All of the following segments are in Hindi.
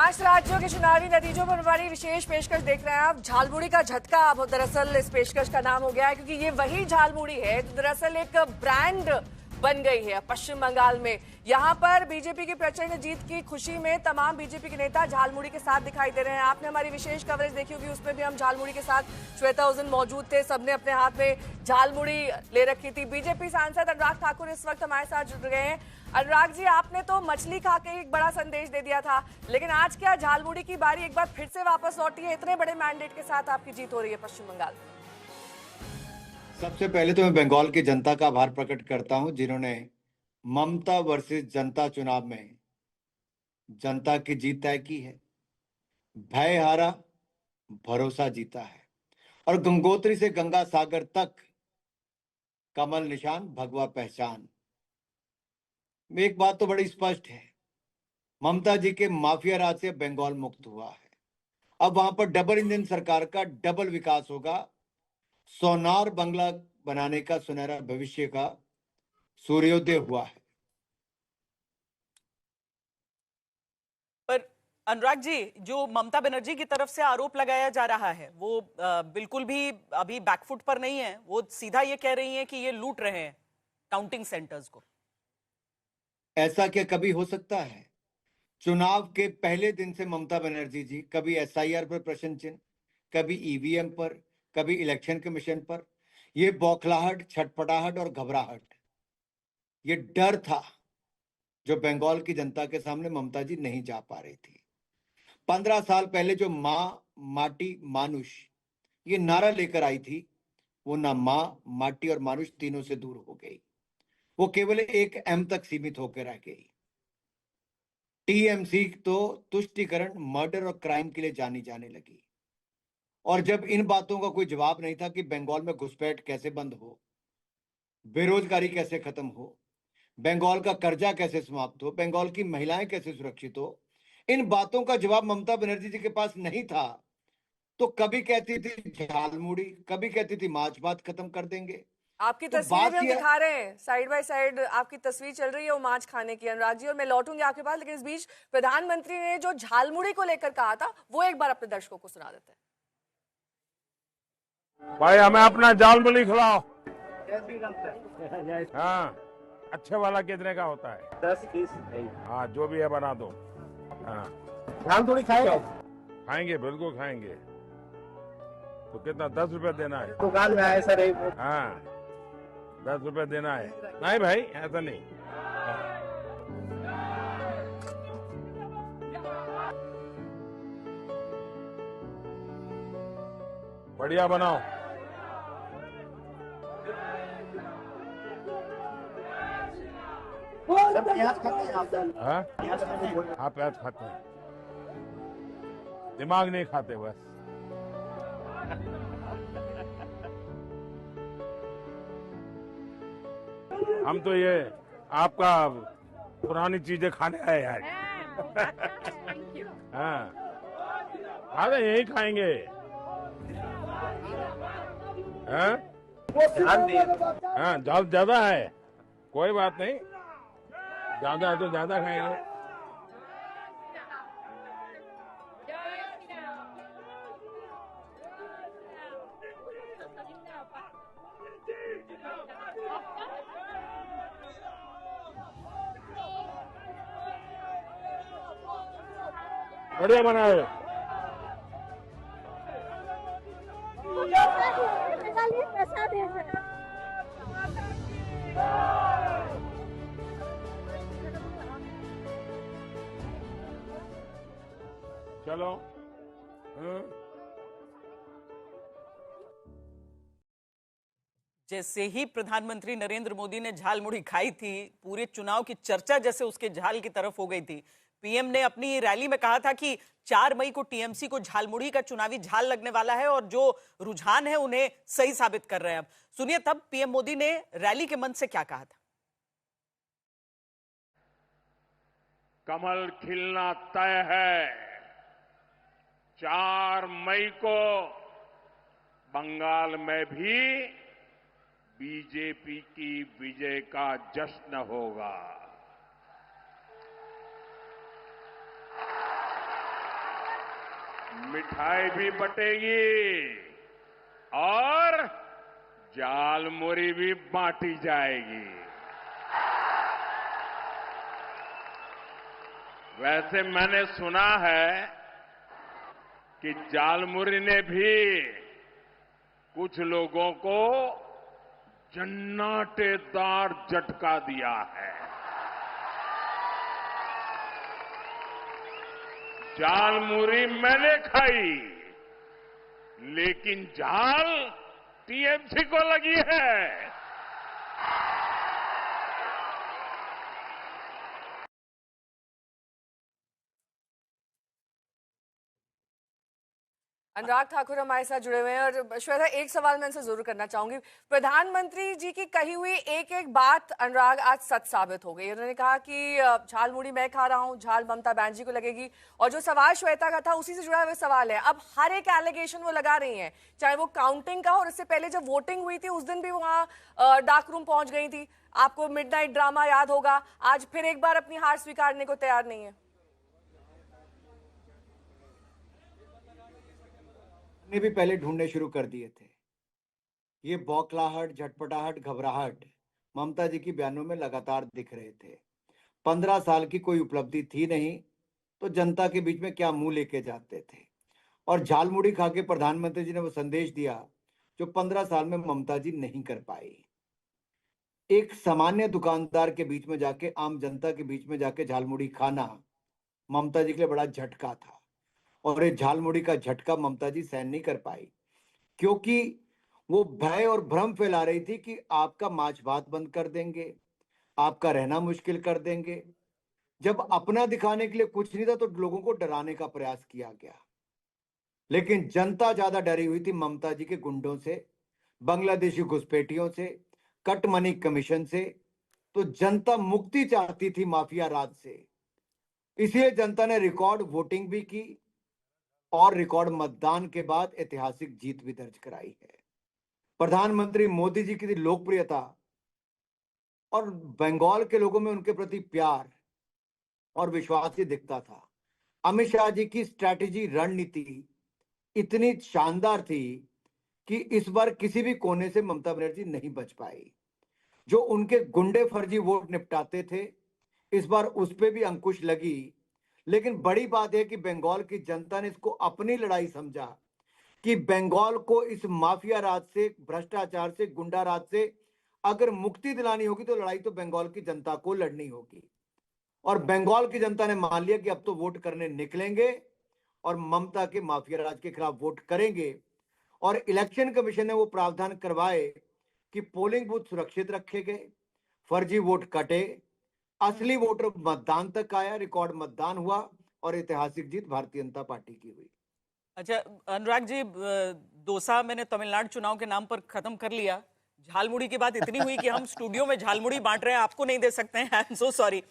5 राज्यों के चुनावी नतीजों पर हमारी विशेष पेशकश देख रहे हैं आप। झालमुड़ी का झटका अब दरअसल इस पेशकश का नाम हो गया है, क्योंकि ये वही झालमुड़ी है जो दरअसल एक ब्रांड बन गई है पश्चिम बंगाल में। यहाँ पर बीजेपी की प्रचंड जीत की खुशी में तमाम बीजेपी के नेता झालमुड़ी के साथ दिखाई दे रहे हैं। आपने हमारी विशेष कवरेज देखी होगी, उसमें भी हम झालमुड़ी के साथ श्वेता उजन मौजूद थे। सबने अपने हाथ में झालमुड़ी ले रखी थी। बीजेपी सांसद अनुराग ठाकुर इस वक्त हमारे साथ जुड़ गए हैं। अनुराग जी, आपने तो मछली खा के एक बड़ा संदेश दे दिया था, लेकिन आज क्या झालमुड़ी की बारी एक बार फिर से वापस लौटी है? इतने बड़े मैंडेट के साथ आपकी जीत हो रही है पश्चिम बंगाल में। सबसे पहले तो मैं बंगाल की जनता का आभार प्रकट करता हूं, जिन्होंने ममता वर्सेस जनता चुनाव में जनता की जीत तय की है। भय हारा, भरोसा जीता है और गंगोत्री से गंगा सागर तक कमल निशान, भगवा पहचान। एक बात तो बड़ी स्पष्ट है, ममता जी के माफिया राज से बंगाल मुक्त हुआ है। अब वहां पर डबल इंजन सरकार का डबल विकास होगा। सोनार बंगला बनाने का सुनहरा भविष्य का सूर्योदय हुआ है। पर अनुराग जी, जो ममता बनर्जी की तरफ से आरोप लगाया जा रहा है वो बिल्कुल भी अभी बैकफुट पर नहीं है। वो सीधा ये कह रही हैं कि ये लूट रहे हैं काउंटिंग सेंटर्स को। ऐसा क्या कभी हो सकता है? चुनाव के पहले दिन से ममता बनर्जी जी कभी एसआईआर पर प्रश्न चिन्ह, कभी ईवीएम पर, कभी इलेक्शन कमीशन पर। ये बौखलाहट, छटपटाहट और घबराहट, ये डर था जो बंगाल की जनता के सामने ममता जी नहीं जा पा रही थी। 15 साल पहले जो माँ माटी मानुष ये नारा लेकर आई थी, वो ना माँ, माटी और मानुष तीनों से दूर हो गई। वो केवल एक एम तक सीमित होकर रह गई। टीएमसी तो तुष्टीकरण, मर्डर और क्राइम के लिए जानी जाने लगी। और जब इन बातों का कोई जवाब नहीं था कि बंगाल में घुसपैठ कैसे बंद हो, बेरोजगारी कैसे खत्म हो, बंगाल का कर्जा कैसे समाप्त हो, बंगाल की महिलाएं कैसे सुरक्षित हो, इन बातों का जवाब ममता बनर्जी जी के पास नहीं था, तो कभी कहती थी झालमुड़ी, कभी कहती थी मार्च बात खत्म कर देंगे। आपकी तो तस्वीरें भी बात हम यह दिखा रहे हैं, साइड बाय साइड आपकी तस्वीर चल रही है वो मांझ खाने की, अनुराग जी। और मैं लौटूंगी आपके पास, लेकिन इस बीच प्रधानमंत्री ने जो झालमुड़ी को लेकर कहा था वो एक बार अपने दर्शकों को सुना देते हैं। भाई हमें अपना झालमुड़ी खिलाओ। हाँ, अच्छे वाला कितने का होता है? 10-20। हाँ, जो भी है बना दो। हाँ, झालमुड़ी खाएगा? खाएंगे, बिल्कुल खाएंगे। तो कितना, 10 रुपए देना है? दुकान में आए सर। हाँ, 10 रुपए देना है। नहीं भाई, ऐसा नहीं। बढ़िया बनाओ। प्याज खाते हैं आप? हाँ, हाँ प्याज खाते हैं, दिमाग नहीं खाते बस। हम तो ये आपका पुरानी चीजें खाने आए यार। हाँ, अरे यही खाएंगे। हाँ, हाँ, ज्यादा है, कोई बात नहीं, ज्यादा है तो ज्यादा खाएंगे। बढ़िया बना है। चलो। जैसे ही प्रधानमंत्री नरेंद्र मोदी ने झालमुड़ी खाई थी, पूरे चुनाव की चर्चा जैसे उसके झाल की तरफ हो गई थी। पीएम ने अपनी रैली में कहा था कि 4 मई को टीएमसी को झालमुड़ी का चुनावी झाल लगने वाला है और जो रुझान है उन्हें सही साबित कर रहे हैं। अब सुनिए तब पीएम मोदी ने रैली के मंच से क्या कहा था। कमल खिलना तय है। 4 मई को बंगाल में भी बीजेपी की विजय का जश्न होगा। मिठाई भी बटेगी और जालमुरी भी बांटी जाएगी। वैसे मैंने सुना है कि जालमुरी ने भी कुछ लोगों को जन्नाटेदार झटका दिया है। जालमुरी मैंने खाई, लेकिन झाल टीएमसी को लगी है। अनुराग ठाकुर हमारे साथ जुड़े हुए हैं और श्वेता, एक सवाल मैं इनसे जरूर करना चाहूंगी। प्रधानमंत्री जी की कही हुई एक एक बात अनुराग आज सच साबित हो गई। उन्होंने कहा कि झाल मुड़ी मैं खा रहा हूं, झाल ममता बनर्जी को लगेगी। और जो सवाल श्वेता का था उसी से जुड़ा हुआ सवाल है। अब हर एक एलिगेशन वो लगा रही हैं, चाहे वो काउंटिंग का हो, और इससे पहले जब वोटिंग हुई थी उस दिन भी वहां डार्क रूम पहुंच गई थी। आपको मिडनाइट ड्रामा याद होगा। आज फिर एक बार अपनी हार स्वीकारने को तैयार नहीं है। ने भी पहले ढूंढने शुरू कर दिए थे। ये बौखलाहट, झटपटाहट, घबराहट ममता जी की बयानों में लगातार दिख रहे थे। 15 साल की कोई उपलब्धि थी नहीं तो जनता के बीच में क्या मुंह लेके जाते थे। और झालमुड़ी खा के प्रधानमंत्री जी ने वो संदेश दिया जो 15 साल में ममता जी नहीं कर पाई। एक सामान्य दुकानदार के बीच में जाके, आम जनता के बीच में जाके झालमुड़ी खाना ममता जी के लिए बड़ा झटका था। और ये झालमुड़ी का झटका ममता जी सहन नहीं कर पाई, क्योंकि वो भय और भ्रम फैला रही थी कि आपका माछ भात बंद कर देंगे, आपका रहना मुश्किल कर देंगे। जब अपना दिखाने के लिए कुछ नहीं था तो लोगों को डराने का प्रयास किया गया। लेकिन जनता ज्यादा डरी हुई थी ममता जी के गुंडों से, बांग्लादेशी घुसपैठियों से, कट मनी कमीशन से। तो जनता मुक्ति चाहती थी माफिया राज से। इसलिए जनता ने रिकॉर्ड वोटिंग भी की और रिकॉर्ड मतदान के बाद ऐतिहासिक जीत भी दर्ज कराई है। प्रधानमंत्री मोदी जी की लोकप्रियता और बंगाल के लोगों में उनके प्रति प्यार और विश्वास ही दिखता था। अमित शाह जी की स्ट्रैटेजी, रणनीति इतनी शानदार थी कि इस बार किसी भी कोने से ममता बनर्जी नहीं बच पाई। जो उनके गुंडे फर्जी वोट निपटाते थे, इस बार उस पर भी अंकुश लगी। लेकिन बड़ी बात है कि बंगाल की जनता ने इसको अपनी लड़ाई समझा कि बंगाल को इस माफिया राज से, भ्रष्टाचार से, गुंडा राज से अगर मुक्ति दिलानी होगी तो लड़ाई तो बंगाल की जनता को लड़नी होगी। और बंगाल की जनता ने मान लिया कि अब तो वोट करने निकलेंगे और ममता के माफिया राज के खिलाफ वोट करेंगे। और इलेक्शन कमीशन ने वो प्रावधान करवाए कि पोलिंग बूथ सुरक्षित रखे गए, फर्जी वोट कटे, असली वोटर मतदान तक आया, रिकॉर्ड मतदान हुआ और ऐतिहासिक जीत भारतीय जनता पार्टी की हुई। अच्छा अनुराग जी, डोसा मैंने तमिलनाडु चुनाव के नाम पर खत्म कर लिया। झालमुड़ी की बात इतनी हुई कि हम स्टूडियो में झालमुड़ी बांट रहे हैं, आपको नहीं दे सकते हैं, आई एम सो सॉरी।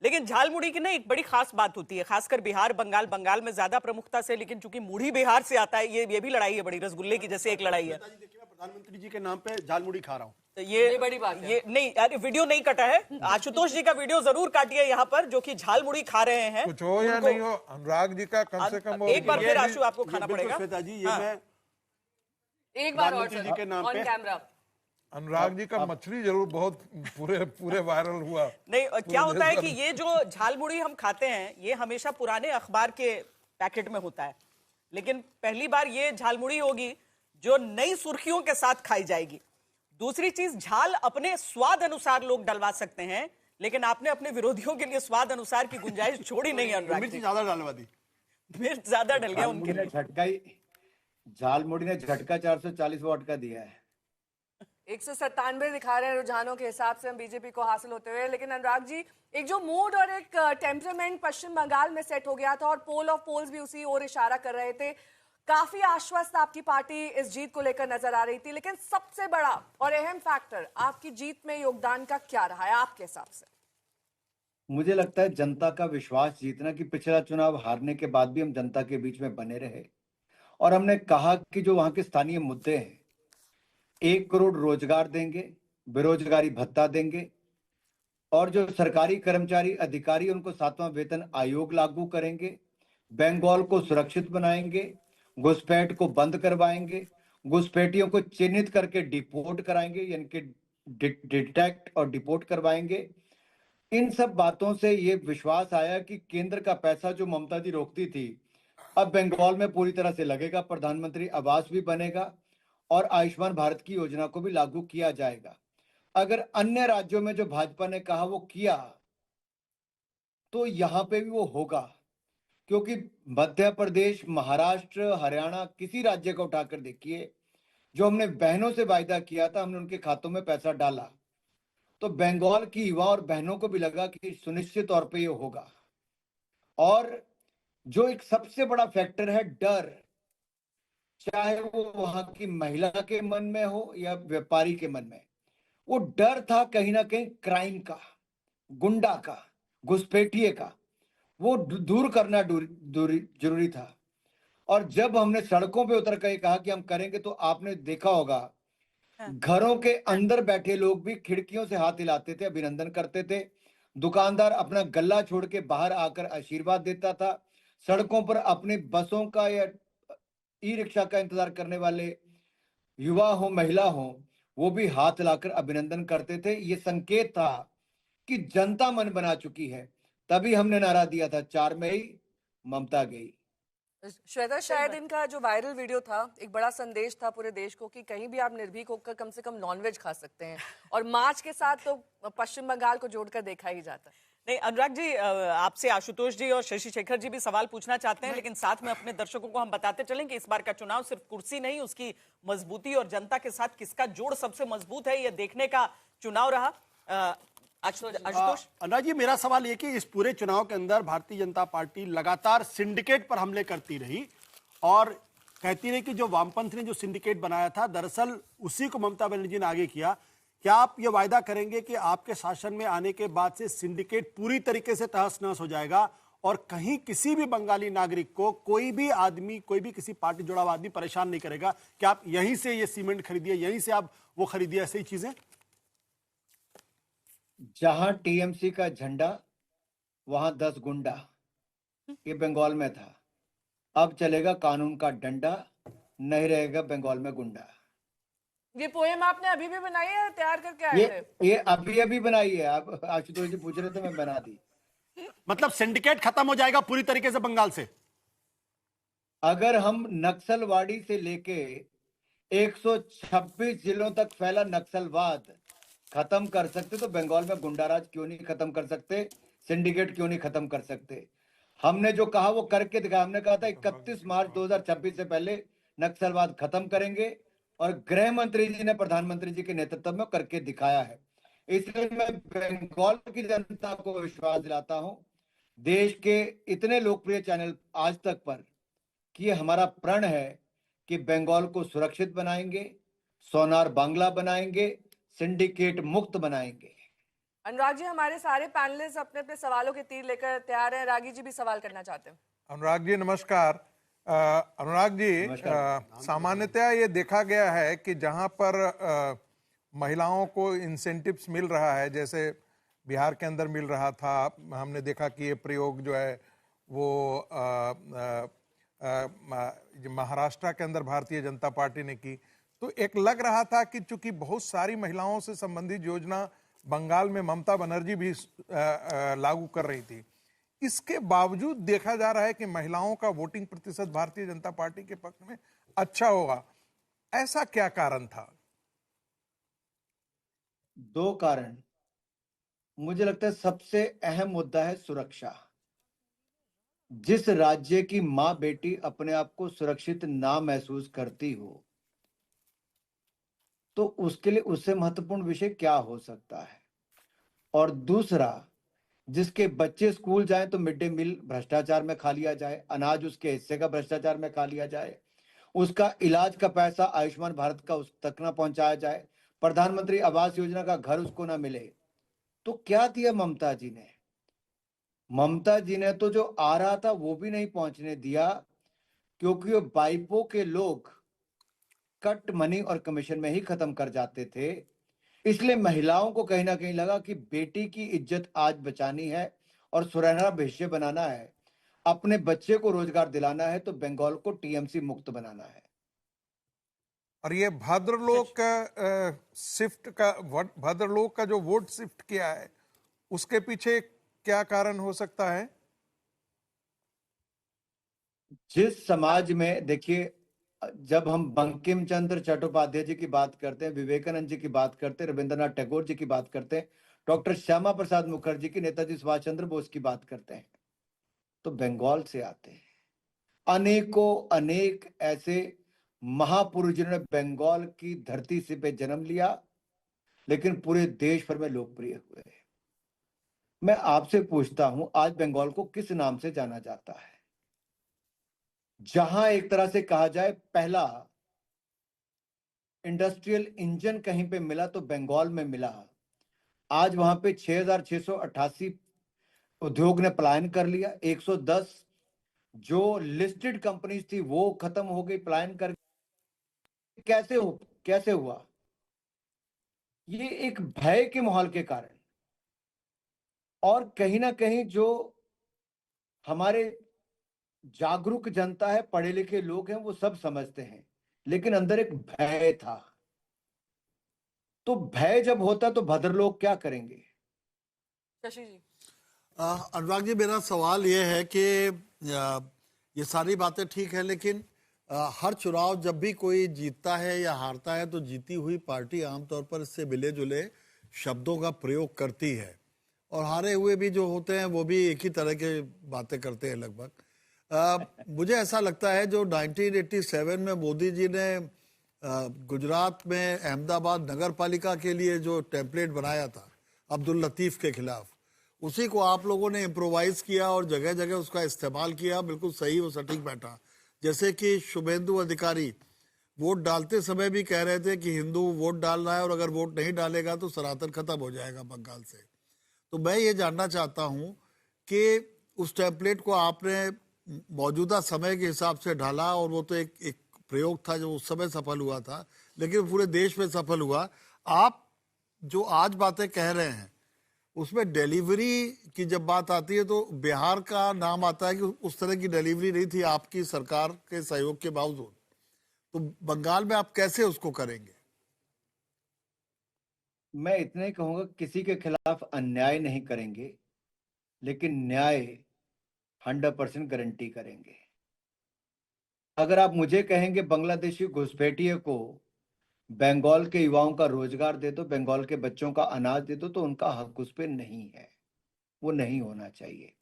लेकिन झालमुड़ी की ना एक बड़ी खास बात होती है, खासकर बिहार, बंगाल में ज्यादा प्रमुखता से। लेकिन चूंकि मुड़ी बिहार से आता है, ये भी लड़ाई है बड़ी, रसगुल्ले की जैसे एक लड़ाई है। प्रधानमंत्री जी के नाम पे झालमुड़ी खा रहा हूँ। तो ये बड़ी बात है। ये नहीं, अरे वीडियो नहीं कटा है, आशुतोष जी का वीडियो जरूर काटिए यहाँ पर, जो कि झालमुड़ी खा रहे हैं। कुछ हो या नहीं हो, अनुराग जी का कम से कम एक बार फिर आशु आपको खाना पड़ेगा। श्वेता जी, ये मैं एक बार और प्रधानमंत्री जी के नाम ऑन पे कैमरा। अनुराग जी का मछली जरूर बहुत पूरे वायरल हुआ। नहीं, क्या होता है कि ये जो झालमुड़ी हम खाते हैं ये हमेशा पुराने अखबार के पैकेट में होता है, लेकिन पहली बार ये झालमुड़ी होगी जो नई सुर्खियों के साथ खाई जाएगी। दूसरी चीज, झाल अपने स्वाद अनुसार लोग डलवा सकते हैं, लेकिन आपने अपने विरोधियों के लिए स्वाद अनुसार की गुंजाइश छोड़ी नहीं है। अनुराग मिर्च जी, ज्यादा डालवा दी, मिर्च ज्यादा डल गया उनके लिए। झालमुड़ी ने झटका 440 वोट का दिया है। 197 दिखा रहे हैं रुझानों के हिसाब से हम बीजेपी को हासिल होते हुए। लेकिन अनुराग जी, एक जो मूड और एक टेम्परामेंट पश्चिम बंगाल में सेट हो गया था और पोल ऑफ पोल्स भी उसी ओर इशारा कर रहे थे। काफी आश्वस्त आपकी पार्टी इस जीत को लेकर नजर आ रही थी, लेकिन सबसे बड़ा और अहम फैक्टर आपकी जीत में योगदान का क्या रहा है आपके हिसाब से? मुझे लगता है जनता का विश्वास जीतना, कि पिछला चुनाव हारने के बाद भी हम जनता के बीच में बने रहे और हमने कहा कि जो वहां के स्थानीय मुद्दे हैं, 1 करोड़ रोजगार देंगे, बेरोजगारी भत्ता देंगे और जो सरकारी कर्मचारी अधिकारी उनको 7वां वेतन आयोग लागू करेंगे, बंगाल को सुरक्षित बनाएंगे, घुसपैठ को बंद करवाएंगे, घुसपैठियों को चिन्हित करके डिपोर्ट कराएंगे, यानी कि डिटेक्ट और डिपोर्ट करवाएंगे। इन सब बातों से ये विश्वास आया कि केंद्र का पैसा जो ममता जी रोकती थी, अब बंगाल में पूरी तरह से लगेगा, प्रधानमंत्री आवास भी बनेगा और आयुष्मान भारत की योजना को भी लागू किया जाएगा। अगर अन्य राज्यों में जो भाजपा ने कहा वो किया, तो यहां पे भी वो होगा, क्योंकि मध्य प्रदेश, महाराष्ट्र, हरियाणा, किसी राज्य को उठाकर देखिए, जो हमने बहनों से वायदा किया था, हमने उनके खातों में पैसा डाला। तो बंगाल की युवा और बहनों को भी लगा कि सुनिश्चित तौर पे ये होगा। और जो एक सबसे बड़ा फैक्टर है डर, चाहे वो वहां की महिला के मन में हो या व्यापारी के मन में, वो डर था कहीं ना कहीं क्राइम का, गुंडा का, घुसपैठिए का, वो दूर करना जरूरी था। और जब हमने सड़कों पे उतर कर कहा कि हम करेंगे, तो आपने देखा होगा घरों के अंदर बैठे लोग भी खिड़कियों से हाथ हिलाते थे, अभिनंदन करते थे। दुकानदार अपना गल्ला छोड़ के बाहर आकर आशीर्वाद देता था। सड़कों पर अपनी बसों का या ई रिक्शा का इंतजार करने वाले युवा हो, महिला हो, वो भी हाथ लाकर अभिनंदन करते थे। ये संकेत था कि जनता मन बना चुकी है। तभी हमने नारा दिया था 4 मई ममता गई। श्वेता, शायद इनका जो वायरल वीडियो था एक बड़ा संदेश था पूरे देश को कि कहीं भी आप निर्भीक होकर कम से कम नॉनवेज खा सकते हैं, और मार्च के साथ तो पश्चिम बंगाल को जोड़कर देखा ही जाता है। नहीं अनुराग जी, आपसे आशुतोष जी और शशि शेखर जी भी सवाल पूछना चाहते हैं, लेकिन साथ में अपने दर्शकों को हम बताते चलें कि इस बार का चुनाव सिर्फ कुर्सी नहीं, उसकी मजबूती और जनता के साथ किसका जोड़ सबसे मजबूत है, यह देखने का चुनाव रहा। आशुतोष। अनुराग जी, मेरा सवाल ये कि इस पूरे चुनाव के अंदर भारतीय जनता पार्टी लगातार सिंडिकेट पर हमले करती रही और कहती रही कि जो वामपंथ ने जो सिंडिकेट बनाया था, दरअसल उसी को ममता बनर्जी ने आगे किया। क्या आप ये वायदा करेंगे कि आपके शासन में आने के बाद से सिंडिकेट पूरी तरीके से तहस नहस हो जाएगा और कहीं किसी भी बंगाली नागरिक को कोई भी आदमी, कोई भी किसी पार्टी जुड़ा हुआ आदमी परेशान नहीं करेगा? क्या आप यहीं से ये सीमेंट खरीदिए, यहीं से आप वो खरीदिए, ऐसी चीजें? जहां टीएमसी का झंडा वहां 10 गुंडा, ये बंगाल में था। अब चलेगा कानून का डंडा, नहीं रहेगा बंगाल में गुंडा। ये पोएम आपने अभी भी बनाई है, तैयार करके आए थे? ये अभी बनाई है। आप आशुतोष जी पूछ रहे थे, मैं बना दी। मतलब सिंडिकेट खत्म हो जाएगा पूरी तरीके से बंगाल से? अगर हम नक्सलवाड़ी से लेके 126 जिलों तक फैला नक्सलवाद खत्म कर सकते, तो बंगाल में गुंडाराज क्यों नहीं खत्म कर सकते, सिंडिकेट क्यों नहीं खत्म कर सकते? हमने जो कहा वो करके दिखाया। हमने कहा था 31 मार्च 2026 से पहले नक्सलवाद खत्म करेंगे, और गृह मंत्री जी ने प्रधानमंत्री जी के नेतृत्व में करके दिखाया है। इसलिए मैं बंगाल की जनता को विश्वास दिलाता हूं, देश के इतने लोकप्रिय चैनल आज तक पर, कि हमारा प्रण है कि बंगाल को सुरक्षित बनाएंगे, सोनार बांग्ला बनाएंगे, सिंडिकेट मुक्त बनाएंगे। अनुराग जी, हमारे सारे पैनलिस्ट अपने अपने सवालों के तीर लेकर तैयार हैं। रागी जी भी सवाल करना चाहते हैं। अनुराग जी नमस्कार। अनुराग जी, सामान्यतः ये देखा गया है कि जहां पर महिलाओं को इंसेंटिव्स मिल रहा है, जैसे बिहार के अंदर मिल रहा था, हमने देखा कि ये प्रयोग जो है वो महाराष्ट्र के अंदर भारतीय जनता पार्टी ने की, तो एक लग रहा था कि चूंकि बहुत सारी महिलाओं से संबंधित योजना बंगाल में ममता बनर्जी भी लागू कर रही थी, इसके बावजूद देखा जा रहा है कि महिलाओं का वोटिंग प्रतिशत भारतीय जनता पार्टी के पक्ष में अच्छा होगा। ऐसा क्या कारण था? 2 कारण मुझे लगता है। सबसे अहम मुद्दा है सुरक्षा। जिस राज्य की मां बेटी अपने आप को सुरक्षित ना महसूस करती हो, तो उसके लिए उससे महत्वपूर्ण विषय क्या हो सकता है? और दूसरा, जिसके बच्चे स्कूल जाएं तो मिड डे मील भ्रष्टाचार में खा लिया जाए, अनाज उसके हिस्से का भ्रष्टाचार में खा लिया जाए, उसका इलाज का पैसा आयुष्मान भारत का उस तक ना पहुंचाया जाए, प्रधानमंत्री आवास योजना का घर उसको ना मिले। तो क्या दिया ममता जी ने? ममता जी ने तो जो आ रहा था वो भी नहीं पहुंचने दिया, क्योंकि वो बाइपो के लोग कट मनी और कमीशन में ही खत्म कर जाते थे। इसलिए महिलाओं को कहीं ना कहीं लगा कि बेटी की इज्जत आज बचानी है और सुनहरा भविष्य बनाना है। अपने बच्चे को रोजगार दिलाना है तो बंगाल को टीएमसी मुक्त बनाना है। और ये भद्रलोक का भद्रलोक का जो वोट शिफ्ट किया है, उसके पीछे क्या कारण हो सकता है? जिस समाज में, देखिए, जब हम बंकिम चंद्र चट्टोपाध्याय जी की बात करते हैं, विवेकानंद जी की बात करते हैं, रविंद्रनाथ टैगोर जी की बात करते हैं, डॉक्टर श्यामा प्रसाद मुखर्जी की, नेताजी सुभाष चंद्र बोस की बात करते हैं, तो बंगाल से आते हैं। अनेकों अनेक ऐसे महापुरुष जिन्होंने बंगाल की धरती से पे जन्म लिया, लेकिन पूरे देश भर में लोकप्रिय हुए। मैं आपसे पूछता हूं, आज बंगाल को किस नाम से जाना जाता है? जहां एक तरह से कहा जाए पहला इंडस्ट्रियल इंजन कहीं पे मिला तो बंगाल में मिला। आज वहां पे 6,688 उद्योग ने पलायन कर लिया। 110 जो लिस्टेड कंपनीज थी वो खत्म हो गई, पलायन कर। कैसे हुआ? ये एक भय के माहौल के कारण, और कहीं ना कहीं जो हमारे जागरूक जनता है, पढ़े लिखे लोग हैं, वो सब समझते हैं, लेकिन अंदर एक भय था। तो भय जब होता तो भद्रलोक क्या करेंगे? शशि जी। अनुराग जी, मेरा सवाल ये है कि ये सारी बातें ठीक है, लेकिन हर चुनाव जब भी कोई जीतता है या हारता है तो जीती हुई पार्टी आमतौर पर इससे मिले जुले शब्दों का प्रयोग करती है, और हारे हुए भी जो होते हैं वो भी एक ही तरह के बातें करते हैं लगभग। मुझे ऐसा लगता है जो 1987 में मोदी जी ने गुजरात में अहमदाबाद नगर पालिका के लिए जो टेम्पलेट बनाया था अब्दुल लतीफ के खिलाफ, उसी को आप लोगों ने इम्प्रोवाइज किया और जगह जगह उसका इस्तेमाल किया। बिल्कुल सही और सटीक बैठा। जैसे कि शुभेंदु अधिकारी वोट डालते समय भी कह रहे थे कि हिंदू वोट डाल रहा है और अगर वोट नहीं डालेगा तो सनातन खत्म हो जाएगा बंगाल से। तो मैं ये जानना चाहता हूं कि उस टेम्पलेट को आपने मौजूदा समय के हिसाब से ढाला, और वो तो एक प्रयोग था जो उस समय सफल हुआ था, लेकिन पूरे देश में सफल हुआ। आप जो आज बातें कह रहे हैं उसमें डिलीवरी की जब बात आती है तो बिहार का नाम आता है कि उस तरह की डिलीवरी नहीं थी आपकी सरकार के सहयोग के बावजूद। तो बंगाल में आप कैसे उसको करेंगे? मैं इतना ही कहूंगा, किसी के खिलाफ अन्याय नहीं करेंगे, लेकिन न्याय 100% गारंटी करेंगे। अगर आप मुझे कहेंगे बांग्लादेशी घुसपैठिए को बंगाल के युवाओं का रोजगार दे दो, बंगाल के बच्चों का अनाज दे दो, तो उनका हक उस पर नहीं है, वो नहीं होना चाहिए।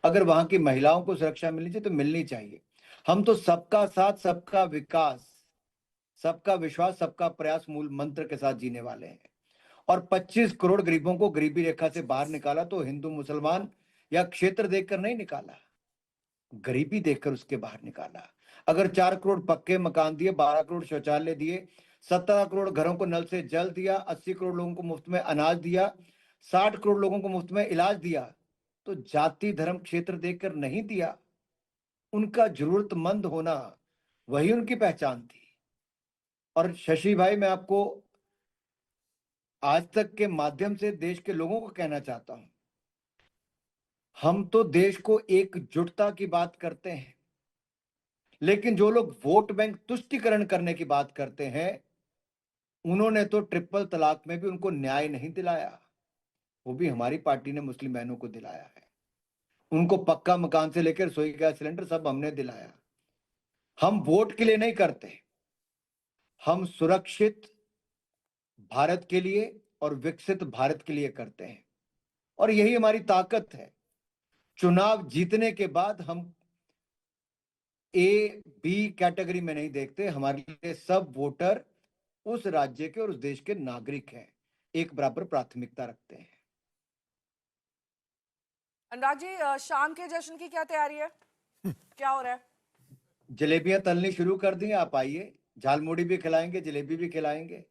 अगर वहां की महिलाओं को सुरक्षा मिलनी चाहिए तो मिलनी चाहिए। हम तो सबका साथ, सबका विकास, सबका विश्वास, सबका प्रयास मूल मंत्र के साथ जीने वाले हैं। और 25 करोड़ गरीबों को गरीबी रेखा से बाहर निकाला तो हिंदू मुसलमान या क्षेत्र देखकर नहीं निकाला, गरीबी देखकर उसके बाहर निकाला। अगर 4 करोड़ पक्के मकान दिए, 12 करोड़ शौचालय दिए, 17 करोड़ घरों को नल से जल दिया, 80 करोड़ लोगों को मुफ्त में अनाज दिया, 60 करोड़ लोगों को मुफ्त में इलाज दिया, तो जाति धर्म क्षेत्र देखकर नहीं दिया। उनका जरूरतमंद होना वही उनकी पहचान थी। और शशि भाई, मैं आपको आज तक के माध्यम से देश के लोगों को कहना चाहता हूं, हम तो देश को एकजुटता की बात करते हैं, लेकिन जो लोग वोट बैंक तुष्टीकरण करने की बात करते हैं, उन्होंने तो ट्रिपल तलाक में भी उनको न्याय नहीं दिलाया। वो भी हमारी पार्टी ने मुस्लिम बहनों को दिलाया है। उनको पक्का मकान से लेकर रसोई गैस सिलेंडर सब हमने दिलाया। हम वोट के लिए नहीं करते, हम सुरक्षित भारत के लिए और विकसित भारत के लिए करते हैं, और यही हमारी ताकत है। चुनाव जीतने के बाद हम ए बी कैटेगरी में नहीं देखते, हमारे लिए सब वोटर उस राज्य के और उस देश के नागरिक हैं, एक बराबर प्राथमिकता रखते हैं। अनुराग जी, शाम के जश्न की क्या तैयारी है? क्या हो रहा है? जलेबियां तलनी शुरू कर दी, आप आइए, झालमुड़ी भी खिलाएंगे, जलेबी भी खिलाएंगे।